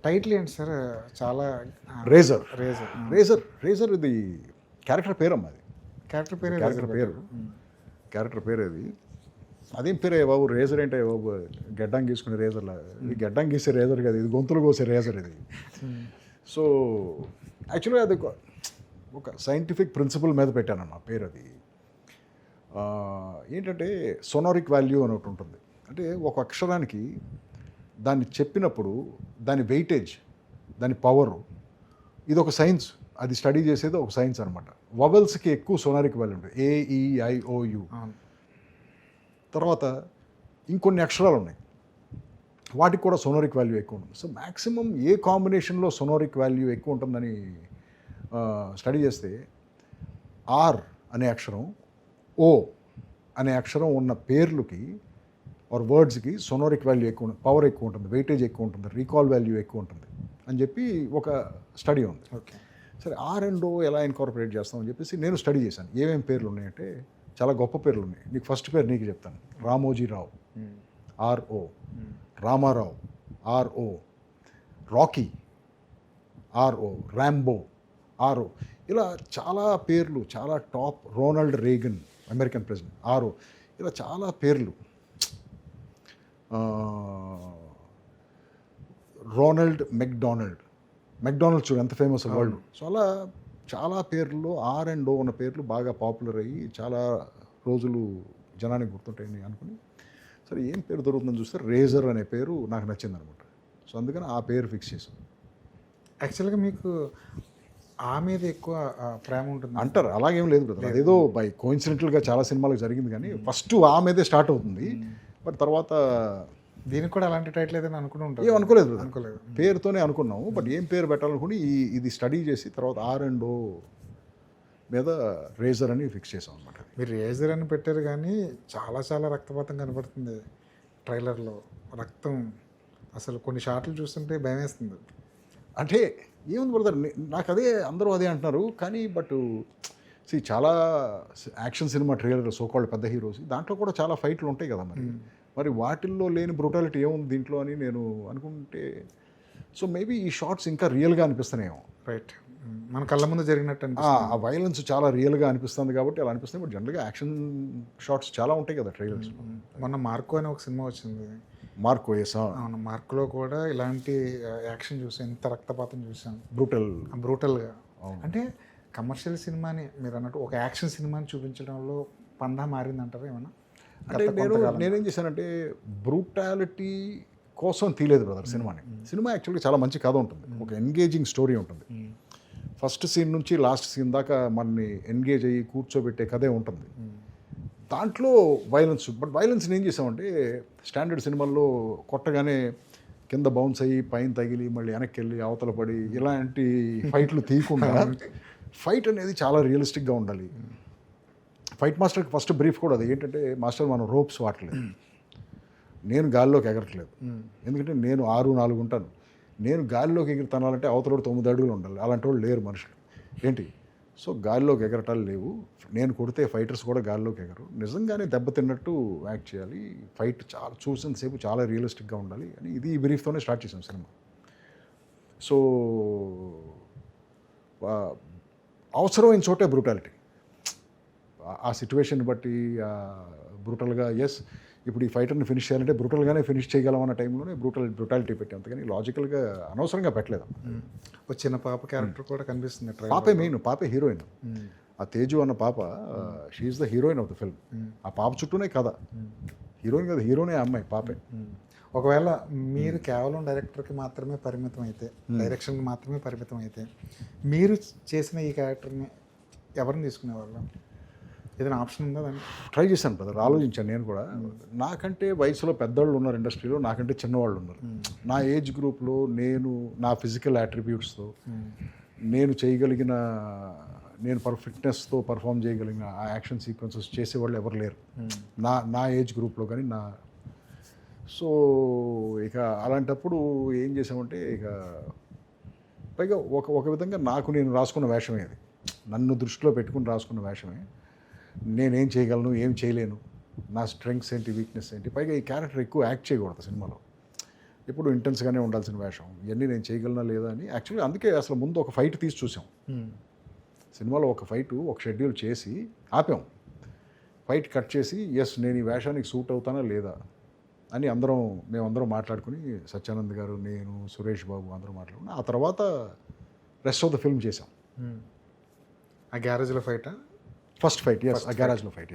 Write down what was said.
Title ఏంటి sir? చాలా razor. Razor. Razor ఇది క్యారెక్టర్ పేరు అమ్మా. అది క్యారెక్టర్ పేరు క్యారెక్టర్ పేరు అది. అదేం పేరే బాబు, రేజర్ ఏంటే బాబు, గడ్డం గీసుకునే రేజర్లా. ఇది గడ్డం గీసే రేజర్ కదా, ఇది గొంతులు కోసే రేజర్ ఇది. సో యాక్చువల్గా అది ఒక సైంటిఫిక్ ప్రిన్సిపల్ మీద పెట్టానమ్మా పేరు. అది ఏంటంటే సోనారిక్ వాల్యూ అని ఒకటి ఉంటుంది. అంటే ఒక అక్షరానికి దాన్ని చెప్పినప్పుడు దాని వెయిటేజ్, దాని పవరు, ఇది ఒక సైన్స్. అది స్టడీ చేసేది ఒక సైన్స్ అనమాట. వవెల్స్కి ఎక్కువ సోనారిక్ వాల్యూ ఉంటుంది, AEIOU. తర్వాత ఇంకొన్ని అక్షరాలు ఉన్నాయి, వాటికి కూడా సోనారిక్ వాల్యూ ఎక్కువ ఉంటుంది. సో మ్యాక్సిమం ఏ కాంబినేషన్లో సోనారిక్ వాల్యూ ఎక్కువ ఉంటుందని స్టడీ చేస్తే ఆర్ అనే అక్షరం, ఓ అనే అక్షరం ఉన్న పేర్లకి ఆర్ వర్డ్స్కి సోనారిక్ వాల్యూ ఎక్కువ, పవర్ ఎక్కువ ఉంటుంది, వెయిటేజ్ ఎక్కువ ఉంటుంది, రీకాల్ వాల్యూ ఎక్కువ ఉంటుంది అని చెప్పి ఒక స్టడీ ఉంది. ఓకే, సరే ఆర్ అండ్ ఓ ఎలా ఇన్కార్పొరేట్ చేస్తామని చెప్పేసి నేను స్టడీ చేశాను. ఏమేమి పేర్లు ఉన్నాయంటే చాలా గొప్ప పేర్లు ఉన్నాయి. నీకు ఫస్ట్ పేరు నీకు చెప్తాను. Ramoji Rao, RO. Rama Rao, RO. Rocky, RO. Rambo, RO. ఇలా చాలా పేర్లు, చాలా top. Ronald Reagan, American president, RO. ఇలా చాలా పేర్లు. రోనాల్డ్ మెక్డానల్డ్ చూడు ఎంత ఫేమస్ వరల్డ్. సో అలా చాలా పేర్లు ఆర్ అండ్ ఓ ఉన్న పేర్లు బాగా పాపులర్ అయ్యి చాలా రోజులు జనానికి గుర్తుంటాయని అనుకుని, సరే ఏం పేరు దొరుకుతుందని చూస్తే రేజర్ అనే పేరు నాకు నచ్చింది అనమాట. సో అందుకని ఆ పేరు ఫిక్స్ చేశాను. యాక్చువల్గా మీకు ఆ మీద ఎక్కువ ప్రేమ ఉంటుంది అంటారు, అలాగేం లేదు బ్రదర్. అదేదో బై కోఇన్సిడెంటల్గా చాలా సినిమాలకు జరిగింది, కానీ ఫస్ట్ ఆ మీదే స్టార్ట్ అవుతుంది. బట్ తర్వాత దీనికి కూడా అలాంటి టైటిల్ ఏదైనా అనుకుంటూ ఏం అనుకోలేదు, పేరుతోనే అనుకున్నాము. బట్ ఏం పేరు పెట్టాలనుకుని ఇది స్టడీ చేసి తర్వాత ఆర్ అండ్ ఓ మీద రేజర్ అని ఫిక్స్ చేసాం అనమాట. మీరు రేజర్ అని పెట్టారు, కానీ చాలా చాలా రక్తపాతం కనబడుతుంది ట్రైలర్లో. రక్తం అసలు కొన్ని షాట్లు చూస్తుంటే భయం వేస్తుంది. అంటే ఏముంది బ్రదర్, నాకు అదే అందరూ అదే అంటున్నారు. కానీ బట్ చాలా యాక్షన్ సినిమా ట్రైలర్, సోకాల్డ్ పెద్ద హీరోస్, దాంట్లో కూడా చాలా ఫైట్లు ఉంటాయి కదా. మరి వాటిల్లో లేని బ్రూటాలిటీ ఏముంది దీంట్లో అని నేను అనుకుంటే, సో మేబీ ఈ షార్ట్స్ ఇంకా రియల్గా అనిపిస్తున్నాయేమో. రైట్, మన కళ్ళ ముందు జరిగినట్టు ఆ వైలెన్స్ చాలా రియల్గా అనిపిస్తుంది కాబట్టి అలా అనిపిస్తుంది. బట్ జనరల్గా యాక్షన్ షార్ట్స్ చాలా ఉంటాయి కదా ట్రైలర్స్. మొన్న మార్కో అని ఒక సినిమా వచ్చింది. మార్కో, ఎస్. అవును, మార్కోలో కూడా ఇలాంటి యాక్షన్ చూసాను, ఇంత రక్తపాతం చూసాను, బ్రూటల్గా. అంటే కమర్షియల్ సినిమాని మీరు అన్నట్టు ఒక యాక్షన్ సినిమాని చూపించడంలో పందా మారిందంటారా ఏమన్నా? అంటే నేనేం చేశానంటే బ్రూటాలిటీ కోసం తీయలేదు బ్రదర్ సినిమాని. సినిమా యాక్చువల్గా చాలా మంచి కథ ఉంటుంది, ఒక ఎంగేజింగ్ స్టోరీ ఉంటుంది. ఫస్ట్ సీన్ నుంచి లాస్ట్ సీన్ దాకా మనని ఎంగేజ్ అయ్యి కూర్చోబెట్టే కథే ఉంటుంది. దాంట్లో వైలెన్స్, బట్ వైలెన్స్ ఏం చేసామంటే స్టాండర్డ్ సినిమాల్లో కొట్టగానే కింద బౌన్స్ అయ్యి పైన తగిలి మళ్ళీ వెనక్కి వెళ్ళి అవతల పడి ఇలాంటి ఫైట్లు తీయకుండా ఫైట్ అనేది చాలా రియలిస్టిక్గా ఉండాలి. ఫైట్ మాస్టర్కి ఫస్ట్ బ్రీఫ్ కూడా అది ఏంటంటే, మాస్టర్ మనం రోప్స్ వాడలేదు, నేను గాల్లోకి ఎగరట్లేదు. ఎందుకంటే నేను 6'4" ఉంటాను. నేను గాలిలోకి ఎగిరి తనాలంటే అవతల 9 అడుగులు ఉండాలి. అలాంటి వాళ్ళు లేరు మనుషులు ఏంటి. సో గాలిలోకి ఎగరటాలు లేవు. నేను కొడితే ఫైటర్స్ కూడా గాలిలోకి ఎగరు. నిజంగానే దెబ్బతిన్నట్టు యాక్ట్ చేయాలి. ఫైట్ చాలా చూసినంతసేపు చాలా రియలిస్టిక్గా ఉండాలి అని ఇది ఈ బ్రీఫ్తోనే స్టార్ట్ చేసాం సినిమా. సో అవసరమైన చోటే బ్రూటాలిటీ, ఆ సిచ్యువేషన్ బట్టి బ్రూటల్గా. ఎస్, ఇప్పుడు ఈ ఫైటర్ని ఫినిష్ చేయాలంటే బ్రూటల్గానే ఫినిష్ చేయగలం అన్న టైంలోనే బ్రూటాలిటీ పెట్టాం, అంతకని లాజికల్గా అనవసరంగా పెట్టలేదు. ఒక చిన్న పాప క్యారెక్టర్ కూడా కనిపిస్తుంది. పాపే మెయిన్, పాపే హీరోయిన్. ఆ తేజు అన్న పాప, she's the heroine of the film. ఆ పాప చుట్టూనే కథ. హీరోయిన్ కదా, హీరోనే అమ్మాయి, పాపే. ఒకవేళ మీరు కేవలం డైరెక్టర్కి మాత్రమే పరిమితం అయితే, డైరెక్షన్కి మాత్రమే పరిమితం అయితే, మీరు చేసిన ఈ క్యారెక్టర్ని ఎవరిని తీసుకునేవాళ్ళు? ఏదైనా ఆప్షన్ ఉందా దాన్ని? ట్రై చేశాను బ్రదర్, ఆలోచించాను నేను కూడా. నాకంటే వయసులో పెద్దవాళ్ళు ఉన్నారు ఇండస్ట్రీలో, నాకంటే చిన్నవాళ్ళు ఉన్నారు. నా ఏజ్ గ్రూప్లో నేను నా ఫిజికల్ అట్రిబ్యూట్స్తో నేను చేయగలిగిన, నేను ఫిట్నెస్తో పర్ఫామ్ చేయగలిగిన ఆ యాక్షన్ సీక్వెన్సెస్ చేసేవాళ్ళు ఎవరు లేరు నా ఏజ్ గ్రూప్లో. కానీ సో ఇక అలాంటప్పుడు ఏం చేసామంటే, ఇక పైగా ఒక విధంగా నాకు నేను రాసుకున్న వేషమే అది, నన్ను దృష్టిలో పెట్టుకుని రాసుకున్న వేషమే. నేనేం చేయగలను, ఏం చేయలేను, నా స్ట్రెంగ్స్ ఏంటి, వీక్నెస్ ఏంటి. పైగా ఈ క్యారెక్టర్ ఎక్కువ యాక్ట్ చేయకూడదు సినిమాలో. ఎప్పుడు ఇంటెన్స్గానే ఉండాల్సిన వేషం ఇవన్నీ నేను చేయగలనా లేదా అని యాక్చువల్లీ అందుకే అసలు ముందు ఒక ఫైట్ తీసి చూసాం. సినిమాలో ఒక ఫైటు ఒక షెడ్యూల్ చేసి ఆపాం. ఫైట్ కట్ చేసి నేను ఈ వేషానికి సూట్ అవుతానా లేదా అని మేమందరం మాట్లాడుకుని సత్యానంద్ గారు, నేను, సురేష్ బాబు అందరూ మాట్లాడుకుని ఆ తర్వాత రెస్ట్ ఆఫ్ ద ఫిల్మ్ చేసాం. ఆ గ్యారేజ్లో ఫైటా? ఫస్ట్ ఫైట్, ఆ గ్యారేజ్లో ఫైట్,